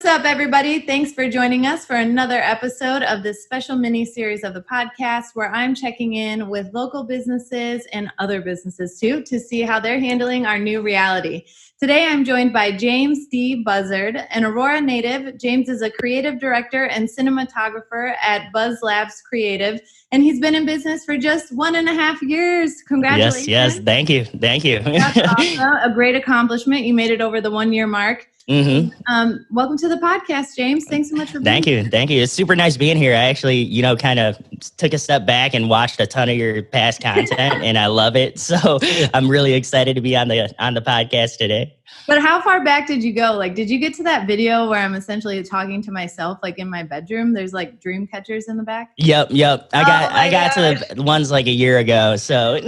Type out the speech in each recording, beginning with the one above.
What's up, everybody? Thanks for joining us for another episode of this special mini-series of the podcast where I'm checking in with local businesses and other businesses too to see how they're handling our new reality. Today, I'm joined by James D. Buzzard, an Aurora native. James is a creative director and cinematographer at Buzz Labs Creative, and he's been in business for just 1.5 years. Congratulations. Yes. Thank you. That's awesome. A great accomplishment. You made it over the 1-year mark. Mm-hmm. Welcome to the podcast, James. Thanks so much for being here. Thank you. It's super nice being here. I actually, kind of took a step back and watched a ton of your past content, and I love it. So I'm really excited to be on the podcast today. But how far back did you go? Like, did you get to that video where I'm essentially talking to myself, like in my bedroom? There's like dream catchers in the back. Yep. I got to the ones like a year ago. So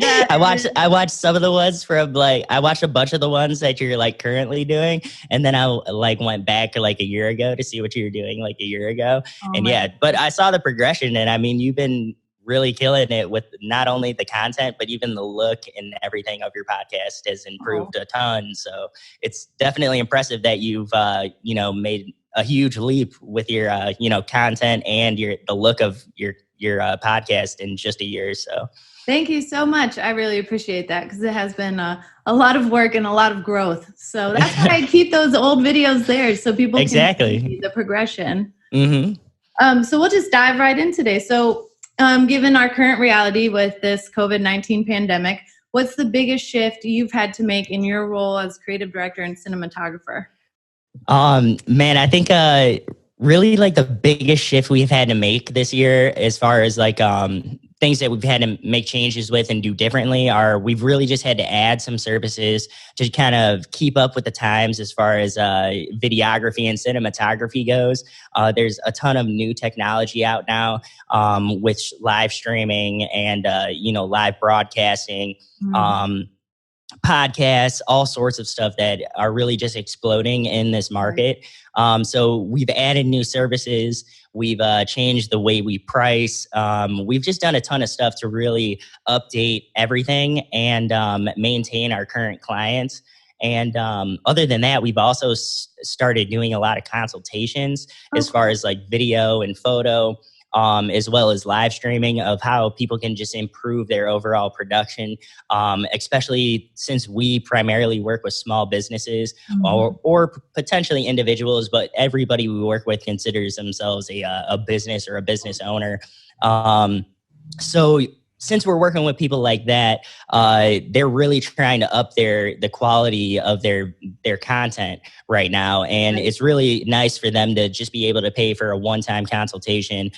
I watched some of the ones from I watched a bunch of the ones that you're like currently doing, and then I went back like a year ago to see what you were doing like a year ago. But I saw the progression, and I mean, you've been really killing it with not only the content, but even the look and everything of your podcast has improved a ton. So it's definitely impressive that you've, made a huge leap with your, content and the look of your podcast in just a year. So thank you so much. I really appreciate that because it has been a lot of work and a lot of growth. So that's why I keep those old videos there so people can see the progression. Mm-hmm. So we'll just dive right in today. So given our current reality with this COVID-19 pandemic, what's the biggest shift you've had to make in your role as creative director and cinematographer? Man, I think really like the biggest shift we've had to make this year as far as things that we've had to make changes with and do differently are we've really just had to add some services to kind of keep up with the times as far as videography and cinematography goes. There's a ton of new technology out now with live streaming and, live broadcasting, podcasts, all sorts of stuff that are really just exploding in this market. So we've added new services. We've changed the way we price. We've just done a ton of stuff to really update everything and maintain our current clients. And other than that, we've also started doing a lot of consultations as far as like video and photo, as well as live streaming of how people can just improve their overall production, especially since we primarily work with small businesses or potentially individuals, but everybody we work with considers themselves a business or a business owner. So since we're working with people like that, they're really trying to up the quality of their content right now. And it's really nice for them to just be able to pay for a one-time consultation,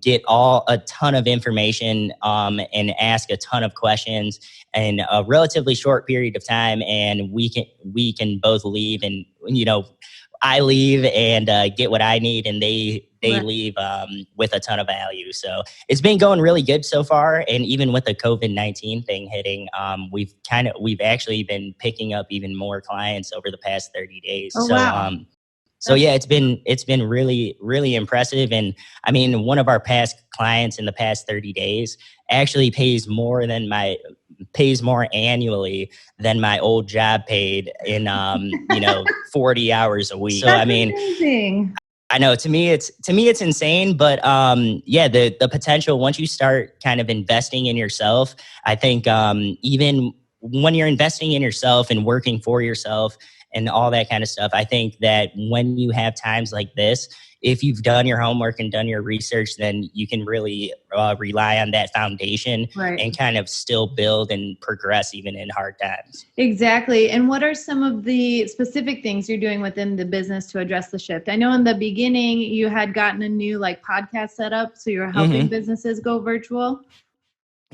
get a ton of information, and ask a ton of questions in a relatively short period of time. And we can both leave and, I leave and get what I need, and they leave with a ton of value. So it's been going really good so far. And even with the COVID-19 thing hitting, we've actually been picking up even more clients over the past 30 days. So yeah, it's been really, really impressive. And I mean, one of our past clients in the past 30 days actually pays more annually than my old job paid in 40 hours a week. So that's amazing. I know to me it's insane, but the potential once you start kind of investing in yourself, I think even when you're investing in yourself and working for yourself and all that kind of stuff, I think that when you have times like this, if you've done your homework and done your research, then you can really rely on that foundation and kind of still build and progress even in hard times. Exactly. And what are some of the specific things you're doing within the business to address the shift? I know in the beginning you had gotten a new podcast setup, so you're helping businesses go virtual.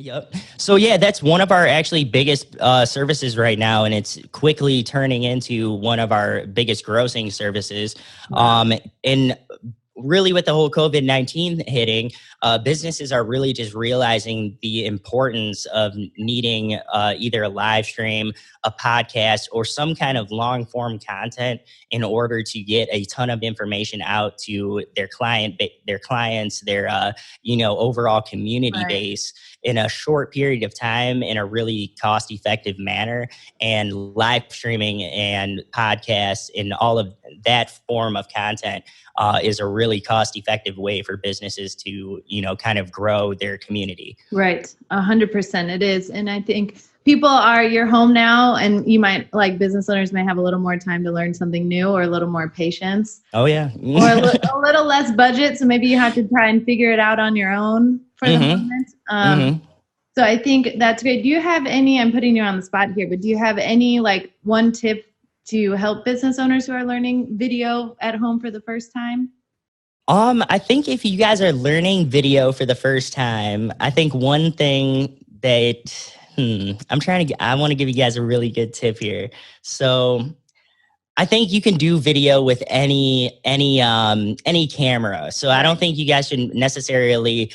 Yep. So yeah, that's one of our actually biggest services right now, and it's quickly turning into one of our biggest grossing services. And really with the whole COVID-19 hitting, businesses are really just realizing the importance of needing either a live stream, a podcast, or some kind of long form content in order to get a ton of information out to their clients, their overall community base in a short period of time in a really cost effective manner. And live streaming and podcasts and all of that form of content is a really cost-effective way for businesses to, kind of grow their community. Right. 100% it is. And I think you're home now, and you might, like business owners may have a little more time to learn something new, or a little more patience. Oh yeah. Or a little less budget. So maybe you have to try and figure it out on your own for the moment. So I think that's great. Do you have any, I'm putting you on the spot here, but do you have any like one tip to help business owners who are learning video at home for the first time? I think if you guys are learning video for the first time, I think one thing that I want to give you guys a really good tip here. So I think you can do video with any camera. So I don't think you guys should necessarily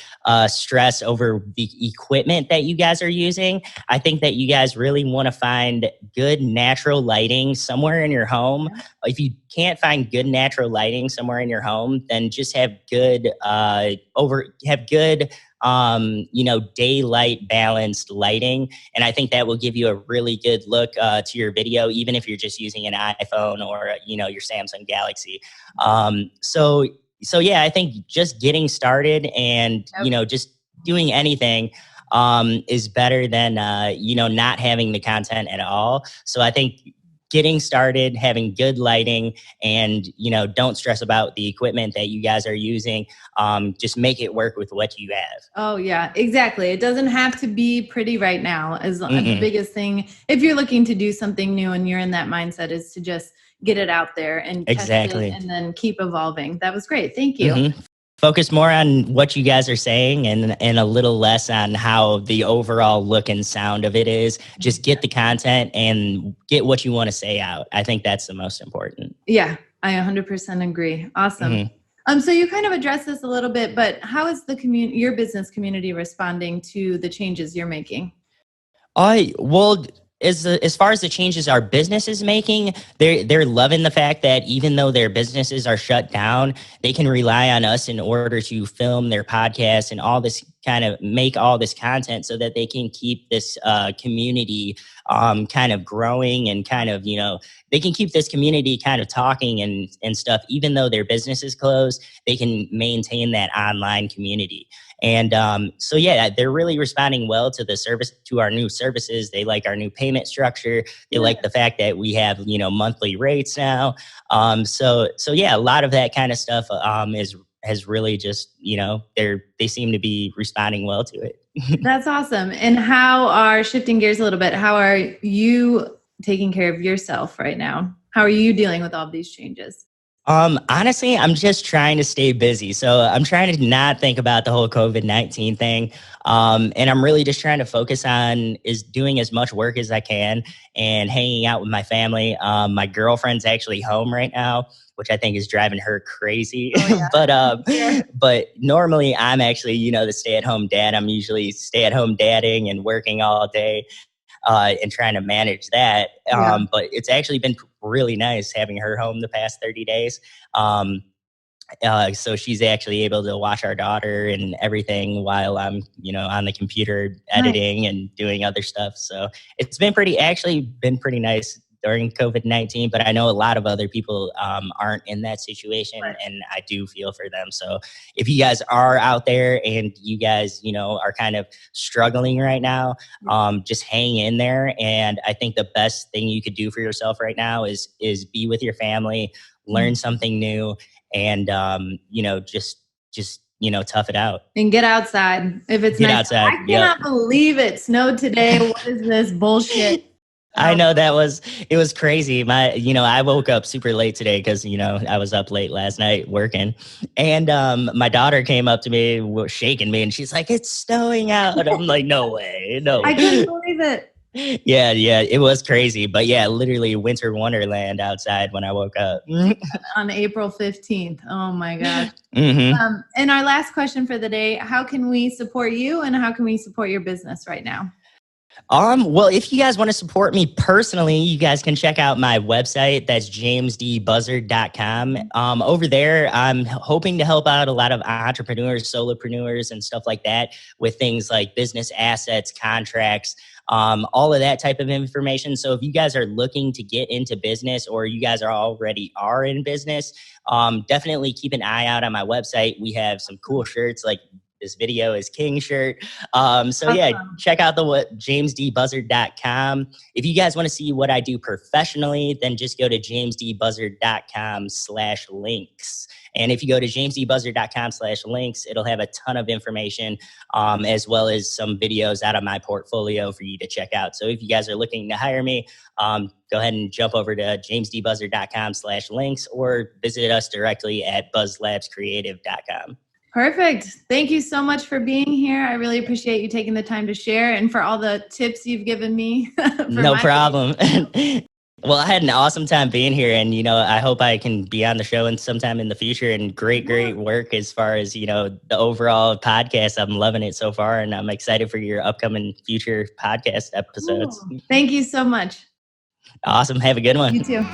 stress over the equipment that you guys are using. I think that you guys really want to find good natural lighting somewhere in your home. If you can't find good natural lighting somewhere in your home, then just have good daylight balanced lighting. And I think that will give you a really good look to your video, even if you're just using an iPhone or, your Samsung Galaxy. So yeah, I think just getting started and, just doing anything is better than, not having the content at all. So I think getting started, having good lighting, and don't stress about the equipment that you guys are using. Just make it work with what you have. Oh yeah, exactly. It doesn't have to be pretty right now. As the biggest thing, if you're looking to do something new and you're in that mindset, is to just get it out there and test it and then keep evolving. That was great. Thank you. Focus more on what you guys are saying and a little less on how the overall look and sound of it is. Just get the content and get what you want to say out. I think that's the most important. Yeah, I 100% agree. Awesome. So you kind of addressed this a little bit, but how is your business community responding to the changes you're making? As far as the changes our business is making, they're loving the fact that even though their businesses are shut down, they can rely on us in order to film their podcasts and all this make all this content so that they can keep this community kind of growing and they can keep this community kind of talking and stuff. Even though their business is closed, they can maintain that online community. And so yeah, they're really responding well to our new services. They like our new payment structure. They like the fact that we have monthly rates now. So yeah, a lot of that kind of stuff has really just they seem to be responding well to it. That's awesome. And shifting gears a little bit, how are you taking care of yourself right now? How are you dealing with all these changes? Honestly, I'm just trying to stay busy. So I'm trying to not think about the whole COVID-19 thing. And I'm really just trying to focus on doing as much work as I can and hanging out with my family. My girlfriend's actually home right now, which I think is driving her crazy. Oh, yeah. But normally I'm actually, the stay-at-home dad. I'm usually stay-at-home dadding and working all day. And trying to manage that. But it's actually been really nice having her home the past 30 days. So she's actually able to watch our daughter and everything while I'm, on the computer editing and doing other stuff. So it's been pretty nice during COVID-19, but I know a lot of other people aren't in that situation, and I do feel for them. So if you guys are out there and you guys, are kind of struggling right now, just hang in there. And I think the best thing you could do for yourself right now is be with your family, learn something new, and just tough it out and get outside if it's nice. Outside. I cannot believe it snowed today. What is this bullshit? I know it was crazy. I woke up super late today because, I was up late last night working, and my daughter came up to me, shaking me, and she's like, "It's snowing out." I'm like, "No way, no." I couldn't believe it. Yeah, it was crazy. But yeah, literally winter wonderland outside when I woke up. On April 15th. Oh my gosh. Mm-hmm. And our last question for the day, how can we support you and how can we support your business right now? Well, if you guys want to support me personally, you guys can check out my website. That's jamesdbuzzard.com. Over there, I'm hoping to help out a lot of entrepreneurs, solopreneurs, and stuff like that with things like business assets, contracts, all of that type of information. So if you guys are looking to get into business or you guys are in business, definitely keep an eye out on my website. We have some cool shirts like this video is King shirt. So yeah, check out the jamesdbuzzard.com. If you guys want to see what I do professionally, then just go to jamesdbuzzard.com/links. And if you go to jamesdbuzzard.com/links, it'll have a ton of information, as well as some videos out of my portfolio for you to check out. So if you guys are looking to hire me, go ahead and jump over to jamesdbuzzard.com/links or visit us directly at buzzlabscreative.com. Perfect. Thank you so much for being here. I really appreciate you taking the time to share and for all the tips you've given me. No problem. Well, I had an awesome time being here, and I hope I can be on the show and sometime in the future. And great work as far as the overall podcast. I'm loving it so far, and I'm excited for your upcoming future podcast episodes. Thank you so much. Awesome. Have a good one. You too.